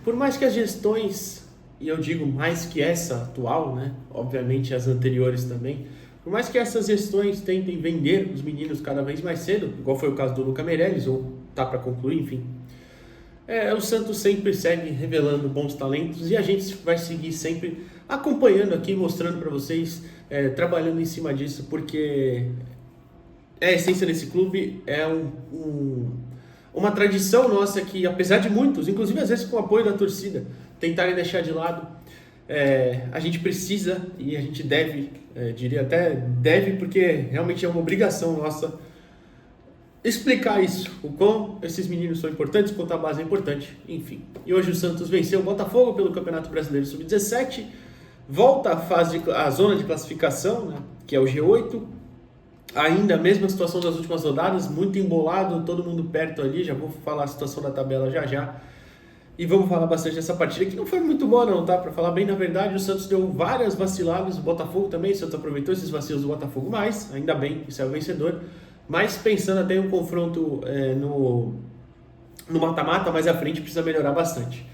Por mais que as gestões, e eu digo mais que essa atual, né? Obviamente as anteriores também, por mais que essas gestões tentem vender os meninos cada vez mais cedo, igual foi o caso do Luca Meirelles, ou tá para concluir, enfim, o Santos sempre segue revelando bons talentos e a gente vai seguir sempre acompanhando aqui, mostrando para vocês, trabalhando em cima disso, porque a essência desse clube é uma tradição nossa que, apesar de muitos, inclusive às vezes com o apoio da torcida, tentarem deixar de lado, a gente precisa e a gente deve, diria até deve, porque realmente é uma obrigação nossa explicar isso, o quão esses meninos são importantes, quanto a base é importante, enfim. E hoje o Santos venceu o Botafogo pelo Campeonato Brasileiro Sub-17, volta à zona de classificação, né, que é o G8, ainda a mesma situação das últimas rodadas, muito embolado, todo mundo perto ali, já vou falar a situação da tabela já já. E vamos falar bastante dessa partida, que não foi muito boa não, tá? Para falar bem, na verdade, o Santos deu várias vaciladas, o Botafogo também, o Santos aproveitou esses vacilos do Botafogo mais, ainda bem que saiu vencedor. Mas pensando até em um confronto no mata-mata, mais à frente precisa melhorar bastante.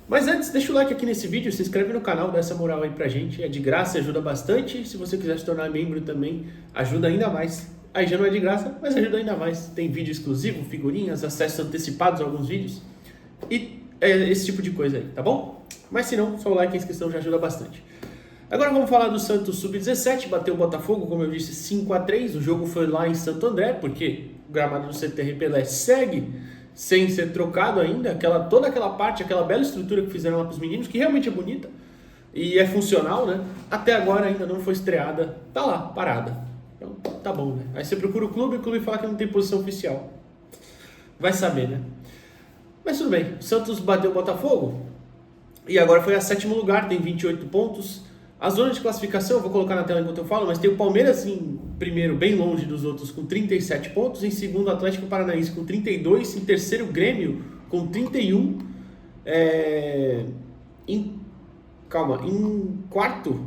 Mas antes, deixa o like aqui nesse vídeo, se inscreve no canal, dá essa moral aí pra gente, é de graça, ajuda bastante. Se você quiser se tornar membro também, ajuda ainda mais. Aí já não é de graça, mas ajuda ainda mais. Tem vídeo exclusivo, figurinhas, acessos antecipados a alguns vídeos e esse tipo de coisa aí, tá bom? Mas se não, só o like e a inscrição já ajuda bastante. Agora vamos falar do Santos Sub-17, bateu o Botafogo, como eu disse, 5-3, o jogo foi lá em Santo André, porque o gramado do CTR Pelé segue sem ser trocado ainda, toda aquela parte, aquela bela estrutura que fizeram lá para os meninos, que realmente é bonita e é funcional, né? Até agora ainda não foi estreada, tá lá, parada. Então, tá bom, né? Aí você procura o clube fala que não tem posição oficial. Vai saber, né? Mas tudo bem, o Santos bateu o Botafogo e agora foi a 7º lugar, tem 28 pontos. A zona de classificação, eu vou colocar na tela enquanto eu falo, mas tem o Palmeiras em primeiro, bem longe dos outros, com 37 pontos. Em segundo, o Atlético Paranaense com 32. Em terceiro, o Grêmio com 31. Em quarto,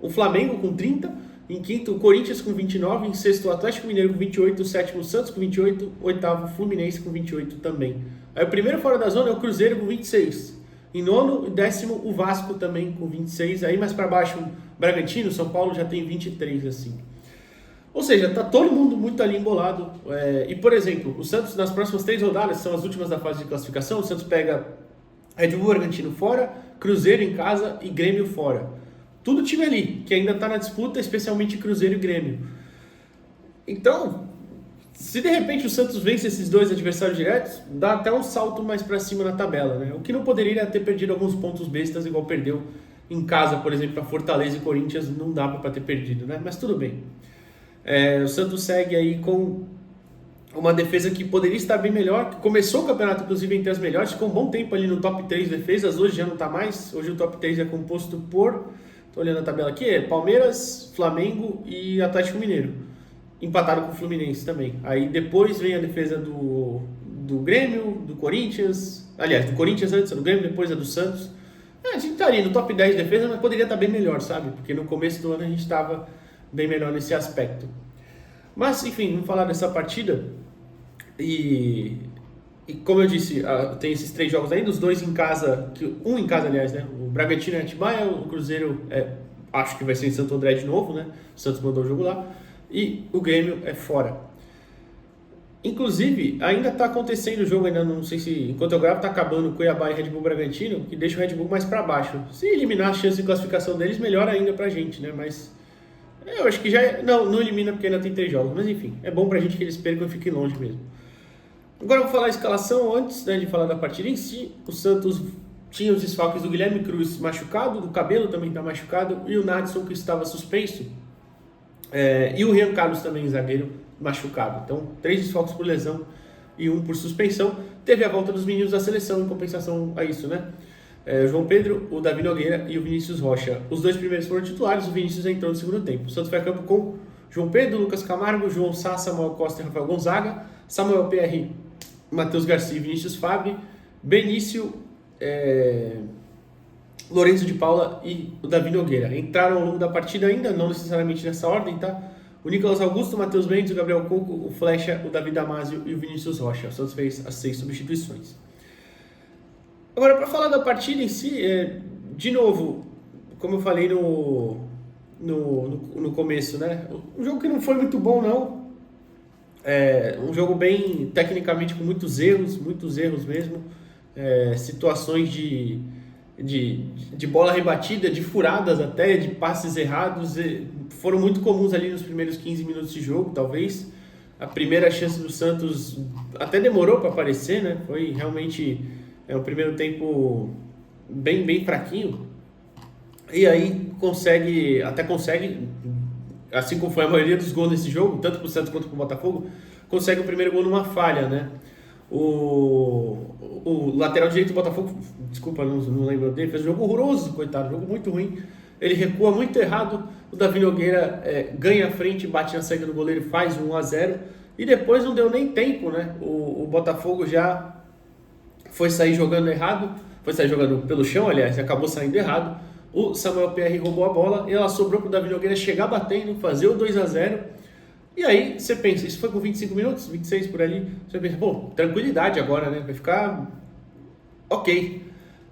o Flamengo com 30. Em quinto, o Corinthians com 29. Em sexto, o Atlético Mineiro com 28. Sétimo, o Santos com 28. Oitavo, o Fluminense com 28 também. Aí o primeiro fora da zona é o Cruzeiro com 26. Em nono e décimo, o Vasco também com 26. Aí mais para baixo, o Bragantino, São Paulo já tem 23, assim. Ou seja, tá todo mundo muito ali embolado. E, por exemplo, o Santos nas próximas 3 rodadas, são as últimas da fase de classificação, o Santos pega Red Bull Bragantino fora, Cruzeiro em casa e Grêmio fora. Tudo time ali, que ainda tá na disputa, especialmente Cruzeiro e Grêmio. Então, se de repente o Santos vence esses 2 adversários diretos, dá até um salto mais para cima na tabela, né? O que não poderia ter perdido alguns pontos bestas, igual perdeu em casa, por exemplo, para Fortaleza e Corinthians, não dá para ter perdido, né? Mas tudo bem. O Santos segue aí com uma defesa que poderia estar bem melhor, que começou o campeonato, inclusive, entre as melhores, ficou um bom tempo ali no top 3 defesas, hoje já não está mais, hoje o top 3 é composto por, estou olhando a tabela aqui, Palmeiras, Flamengo e Atlético Mineiro. Empataram com o Fluminense também. Aí depois vem a defesa do Grêmio, do Corinthians. Aliás, do Corinthians antes, do Grêmio, depois a do Santos. A gente tá ali no top 10 de defesa, mas poderia estar bem melhor, sabe? Porque no começo do ano a gente estava bem melhor nesse aspecto. Mas, enfim, vamos falar dessa partida. E como eu disse, tem esses 3 jogos ainda, os 2 em casa, um em casa, aliás, né? O Bragantino em Atibaia, o Cruzeiro, acho que vai ser em Santo André de novo, né? O Santos mandou o jogo lá. E o Grêmio é fora. Inclusive, ainda está acontecendo o jogo, ainda não sei se, enquanto eu gravo, está acabando o Cuiabá e Red Bull Bragantino, que deixa o Red Bull mais para baixo. Se eliminar a chance de classificação deles, melhor ainda pra gente, né? Mas eu acho que já não elimina porque ainda tem 3 jogos, mas enfim, é bom pra gente que eles percam e fiquem longe mesmo. Agora eu vou falar a escalação antes, né, de falar da partida em si. O Santos tinha os desfalques do Guilherme Cruz machucado, do Cabelo também está machucado, e o Nadson que estava suspenso. E o Rian Carlos também, zagueiro, machucado. Então, 3 desfalques por lesão e 1 por suspensão. Teve a volta dos meninos da seleção em compensação a isso, né? O João Pedro, o Davi Nogueira e o Vinícius Rocha. Os 2 primeiros foram titulares, o Vinícius entrou no segundo tempo. O Santos foi a campo com João Pedro, Lucas Camargo, João Sá, Samuel Costa e Rafael Gonzaga, Samuel PR, Matheus Garcia e Vinícius Fabre, Benício, Lourenço de Paula e o Davi Nogueira. Entraram ao longo da partida ainda, não necessariamente nessa ordem, tá? O Nicolas Augusto, o Matheus Mendes, o Gabriel Coco, o Flecha, o Davi Damasio e o Vinícius Rocha. O Santos fez as 6 substituições. Agora, para falar da partida em si, de novo, como eu falei no começo, né? Um jogo que não foi muito bom, não. Um jogo bem, tecnicamente, com muitos erros mesmo. Situações de bola rebatida, de furadas até, de passes errados, foram muito comuns ali nos primeiros 15 minutos de jogo, talvez. A primeira chance do Santos até demorou para aparecer, né? Foi realmente um primeiro tempo bem fraquinho. E aí consegue, assim como foi a maioria dos gols nesse jogo, tanto para o Santos quanto para o Botafogo, consegue o primeiro gol numa falha, né? O lateral direito do Botafogo, desculpa, não lembro dele, fez um jogo horroroso, coitado, jogo muito ruim. Ele recua muito errado, o Davi Nogueira ganha a frente, bate na saída do goleiro, faz 1-0, e depois não deu nem tempo, né? O Botafogo já foi sair jogando errado, foi sair jogando pelo chão, aliás, acabou saindo errado. O Samuel Pierre roubou a bola, e ela sobrou para o Davi Nogueira chegar batendo, fazer o 2-0. E aí você pensa, isso foi com 25 minutos, 26 por ali, você pensa, pô, tranquilidade agora, né? Vai ficar ok.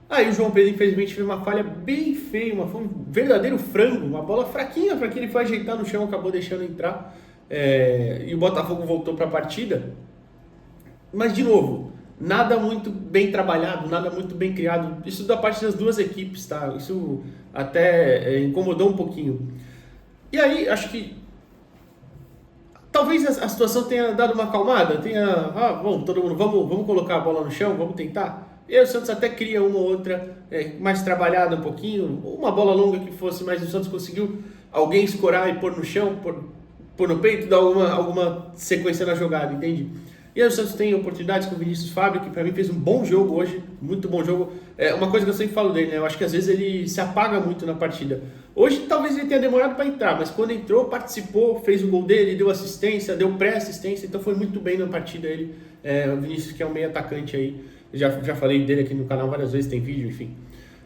Aí o João Pedro, infelizmente, fez uma falha bem feia, foi um verdadeiro frango, uma bola fraquinha para que ele foi ajeitar no chão, acabou deixando entrar. E o Botafogo voltou para a partida. Mas, de novo, nada muito bem trabalhado, nada muito bem criado. Isso da parte das duas equipes, tá? Isso até incomodou um pouquinho. E aí, acho que talvez a situação tenha dado uma acalmada, bom, todo mundo, vamos colocar a bola no chão, vamos tentar. E aí o Santos até cria uma ou outra mais trabalhada um pouquinho, uma bola longa que fosse, mas o Santos conseguiu alguém escorar e pôr no chão, pôr no peito, dar alguma sequência na jogada, entende? E aí o Santos tem oportunidades com o Vinícius Fábio, que para mim fez um bom jogo hoje, muito bom jogo. Uma coisa que eu sempre falo dele, né? Eu acho que às vezes ele se apaga muito na partida. Hoje talvez ele tenha demorado para entrar, mas quando entrou, participou, fez o gol dele, deu assistência, deu pré-assistência, então foi muito bem na partida ele. O Vinícius, que é um meio atacante aí, já falei dele aqui no canal várias vezes, tem vídeo, enfim.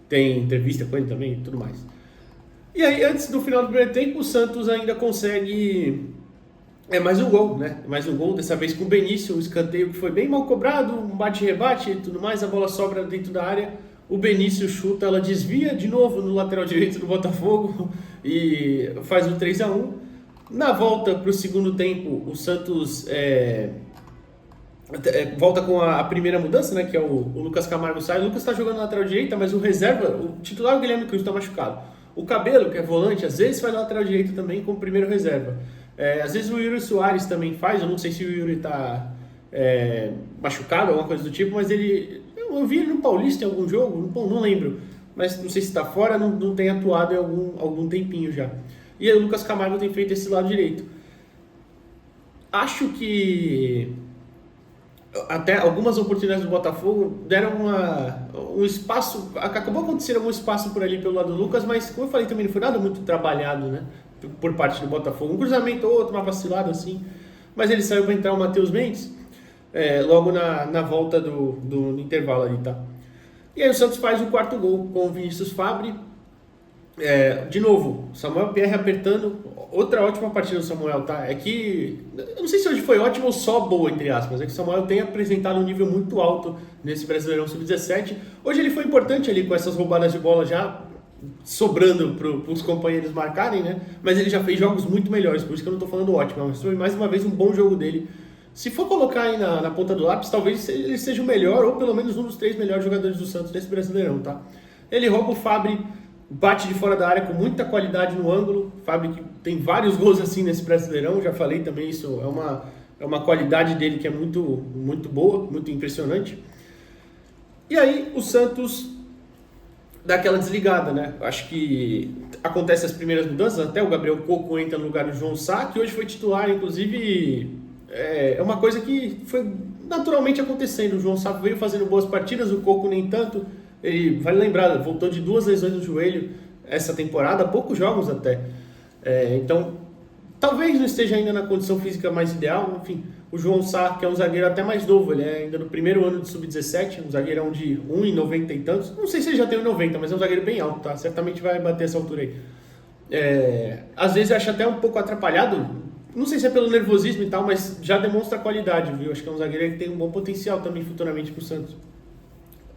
Tem entrevista com ele também e tudo mais. E aí, antes do final do primeiro tempo, o Santos ainda consegue mais um gol, né? Mais um gol, dessa vez com o Benício, um escanteio que foi bem mal cobrado, um bate-rebate e tudo mais, a bola sobra dentro da área, o Benício chuta, ela desvia de novo no lateral direito do Botafogo e faz o 3-1. Na volta para o segundo tempo, o Santos volta com a primeira mudança, né? Que é o Lucas Camargo sai. O Lucas está jogando na lateral direita, mas o reserva, o titular, o Guilherme Cruz, está machucado. O Cabelo, que é volante, às vezes faz na lateral direita também como primeiro reserva. Às vezes o Yuri Soares também faz, eu não sei se o Yuri está machucado, alguma coisa do tipo, mas eu vi ele no Paulista em algum jogo, não lembro, mas não sei se está fora, não tem atuado em algum tempinho já. E aí o Lucas Camargo tem feito esse lado direito. Acho que até algumas oportunidades do Botafogo deram um espaço, acabou acontecendo algum espaço por ali pelo lado do Lucas, mas como eu falei também, não foi nada muito trabalhado, né, por parte do Botafogo. Um cruzamento ou outro, uma vacilada assim, mas ele saiu para entrar o Matheus Mendes logo na volta do intervalo ali, tá? E aí o Santos faz o quarto gol com o Vinícius Fábio. De novo, Samuel Pierre apertando, outra ótima partida do Samuel, tá? É que, eu não sei se hoje foi ótimo ou só boa, entre aspas, é que o Samuel tem apresentado um nível muito alto nesse Brasileirão Sub-17. Hoje ele foi importante ali com essas roubadas de bola já sobrando para os companheiros marcarem, né? Mas ele já fez jogos muito melhores, por isso que eu não tô falando ótimo, mas foi mais uma vez um bom jogo dele. Se for colocar aí na ponta do lápis, talvez ele seja o melhor, ou pelo menos um dos 3 melhores jogadores do Santos nesse Brasileirão, tá? Ele rouba o Fábio, bate de fora da área com muita qualidade no ângulo. Fábio que tem vários gols assim nesse Brasileirão, já falei também, isso é uma qualidade dele que é muito, muito boa, muito impressionante. E aí o Santos dá aquela desligada, né? Acho que acontece as primeiras mudanças, até o Gabriel Coco entra no lugar do João Sá, que hoje foi titular, inclusive é uma coisa que foi naturalmente acontecendo. O João Sá veio fazendo boas partidas, o Coco nem tanto. Ele, vale lembrar, voltou de 2 lesões no joelho essa temporada, poucos jogos até. Então, talvez não esteja ainda na condição física mais ideal. Enfim, o João Sá, que é um zagueiro até mais novo, ele é ainda no primeiro ano de Sub-17, um zagueirão de 1,90 e tantos. Não sei se ele já tem 1,90, mas é um zagueiro bem alto, tá? Certamente vai bater essa altura aí. Às vezes eu acho até um pouco atrapalhado, não sei se é pelo nervosismo e tal, mas já demonstra qualidade, viu? Acho que é um zagueiro que tem um bom potencial também futuramente pro Santos.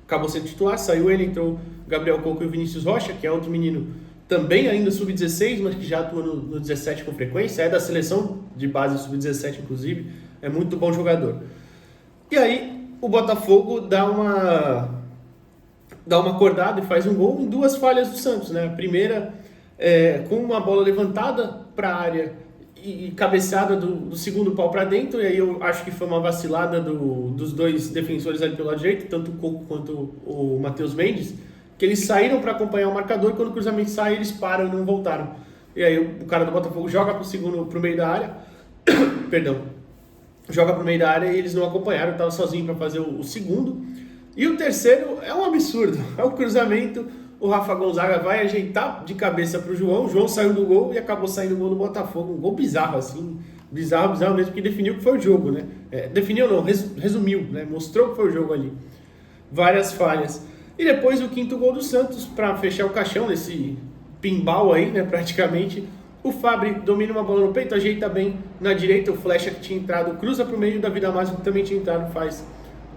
acabou sendo titular, saiu ele, entrou o Gabriel Coco e o Vinícius Rocha, que é outro menino também ainda sub-16, mas que já atua no 17 com frequência, é da seleção de base sub-17 inclusive, é muito bom jogador. E aí o Botafogo dá uma acordada e faz um gol em duas falhas do Santos, né? A primeira com uma bola levantada para a área e cabeceada do segundo pau para dentro, e aí eu acho que foi uma vacilada dos dois defensores ali pelo lado direito, tanto o Coco quanto o Matheus Mendes, que eles saíram para acompanhar o marcador, e quando o cruzamento sai eles param e não voltaram. E aí o cara do Botafogo joga pro meio da área, perdão, joga pro meio da área e eles não acompanharam, estava sozinho para fazer o segundo. E o terceiro é um absurdo, é um cruzamento, o Rafa Gonzaga vai ajeitar de cabeça pro João, o João saiu do gol e acabou saindo o gol do Botafogo, um gol bizarro assim, bizarro mesmo, que definiu que foi o jogo, né? Definiu não, resumiu, né? Mostrou que foi o jogo ali. Várias falhas. E depois o quinto gol do Santos, para fechar o caixão nesse pinball aí, né, praticamente. O Fabri domina uma bola no peito, ajeita bem na direita, o Flecha que tinha entrado cruza para o meio, da Davi Damasio que também tinha entrado faz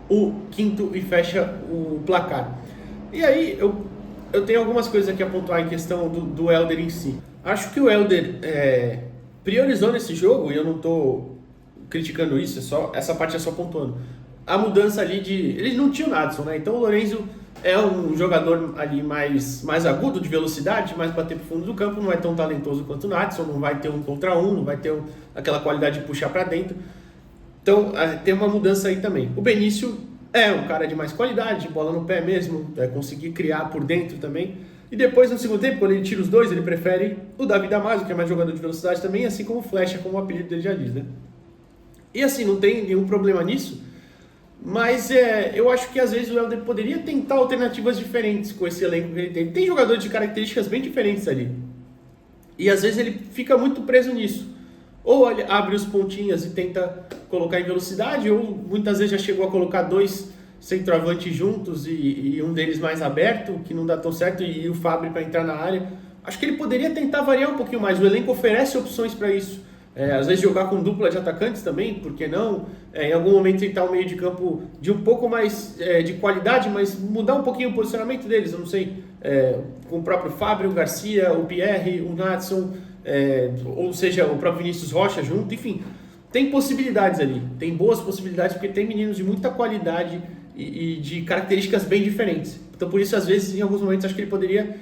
o quinto e fecha o placar. E aí eu tenho algumas coisas aqui a pontuar em questão do Helder em si. Acho que o Helder priorizou nesse jogo, e eu não estou criticando isso, essa parte é só pontuando. A mudança ali eles não tinham o Nadson, né? Então o Lorenzo é um jogador ali mais agudo, de velocidade, mais bater pro fundo do campo, não é tão talentoso quanto o Nadson, não vai ter um contra um, não vai ter aquela qualidade de puxar para dentro. Então tem uma mudança aí também. O Benício é um cara de mais qualidade, bola no pé mesmo, conseguir criar por dentro também. E depois, no segundo tempo, quando ele tira os dois, ele prefere o Davi Damasio, que é mais jogador de velocidade também, assim como o Flecha, como o apelido dele já diz, né? E assim, não tem nenhum problema nisso, mas eu acho que às vezes o Helder poderia tentar alternativas diferentes com esse elenco que ele tem. Tem jogadores de características bem diferentes ali. E às vezes ele fica muito preso nisso. Ou ele abre os pontinhas e tenta colocar em velocidade, ou muitas vezes já chegou a colocar dois centroavantes juntos e um deles mais aberto, que não dá tão certo, e o Fabri para entrar na área. Acho que ele poderia tentar variar um pouquinho mais. O elenco oferece opções para isso. Às vezes jogar com dupla de atacantes também, por que não? Em algum momento tentar o meio de campo de um pouco mais de qualidade, mas mudar um pouquinho o posicionamento deles, eu não sei, com o próprio Fábio, o Garcia, o Pierre, o Nadson, ou seja, o próprio Vinícius Rocha junto, enfim, tem possibilidades ali, tem boas possibilidades, porque tem meninos de muita qualidade e de características bem diferentes. Então por isso, às vezes, em alguns momentos, acho que ele poderia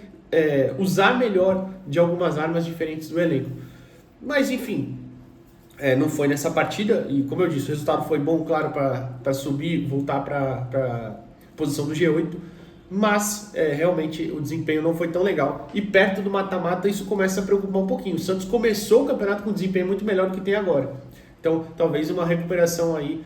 usar melhor de algumas armas diferentes do elenco. Mas enfim, não foi nessa partida, e como eu disse, o resultado foi bom, claro, para subir, voltar para a posição do G8, mas realmente o desempenho não foi tão legal, e perto do mata-mata isso começa a preocupar um pouquinho. O Santos começou o campeonato com um desempenho muito melhor do que tem agora, então talvez uma recuperação aí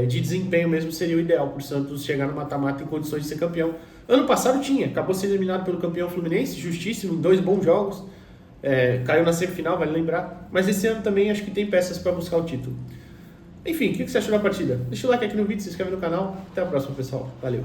de desempenho mesmo seria o ideal para o Santos chegar no mata-mata em condições de ser campeão. Ano passado acabou sendo eliminado pelo campeão Fluminense, justíssimo, em 2 bons jogos, caiu na semifinal, vale lembrar, mas esse ano também acho que tem peças para buscar o título. Enfim, o que você achou da partida? Deixa o like aqui no vídeo, se inscreve no canal, até a próxima, pessoal, valeu!